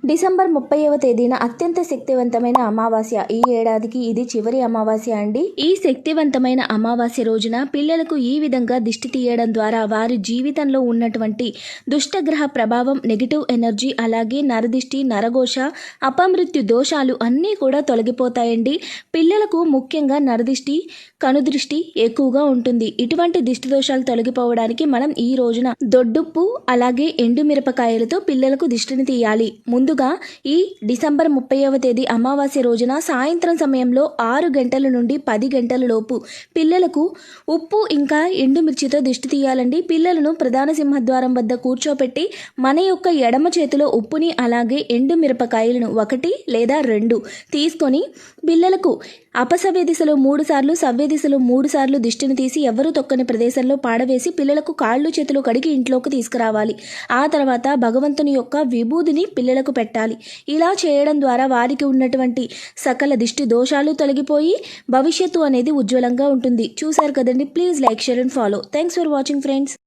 December 30వ తేదీన అత్యంత శక్తివంతమైన అమావాస్య. ఈ ఏడాదికి ఇది చివరి అమావాస్య అండి. ఈ శక్తివంతమైన అమావాస్య రోజున పిల్లలకు ఈ విధంగా దిష్టి తీయడం ద్వారా వారి జీవితంలో ఉన్నటువంటి దుష్టగ్రహ ప్రభావం, నెగిటివ్ ఎనర్జీ, అలాగే నరదిష్టి, నరఘోష, అపమృత్యు దోషాలు అన్నీ కూడా తొలగిపోతాయండి. పిల్లలకు ముఖ్యంగా నరదిష్టి, కనుదృష్టి ఎక్కువగా ఉంటుంది. ఇటువంటి దిష్టి దోషాలు తొలగిపోవడానికి మనం ఈ రోజున దొడ్డుప్పు అలాగే ఎండుమిరపకాయలతో పిల్లలకు దిష్టిని తీయాలి. ముందుగా ఈ డిసెంబర్ 30వ తేదీ అమావాస్య రోజున సాయంత్రం సమయంలో 6 గంటల నుండి 10 గంటల లోపు పిల్లలకు ఉప్పు ఇంకా ఎండుమిర్చితో దిష్టి తీయాలండి. పిల్లలను ప్రధాన సింహద్వారం వద్ద కూర్చోపెట్టి మన యొక్క ఎడమ చేతిలో ఉప్పుని అలాగే ఎండుమిరపకాయలను 1 లేదా 2 తీసుకొని పిల్లలకు అపసవ్య దిశలో 3 సార్లు, సవ్య దిశలో 3 సార్లు దిష్టిని తీసి ఎవరు తొక్కని ప్రదేశంలో పాడవేసి పిల్లలకు కాళ్ళు చేతులు కడిగి ఇంట్లోకి తీసుకురావాలి. ఆ తర్వాత భగవంతుని యొక్క విభూదిని పిల్లలకు పెట్టాలి. ఇలా చేయడం ద్వారా వారికి ఉన్నటువంటి సకల దిష్టి దోషాలు తొలగిపోయి భవిష్యత్తు అనేది ఉజ్వలంగా ఉంటుంది. చూశారు కదండి. Please like, share and follow. Thanks for watching friends.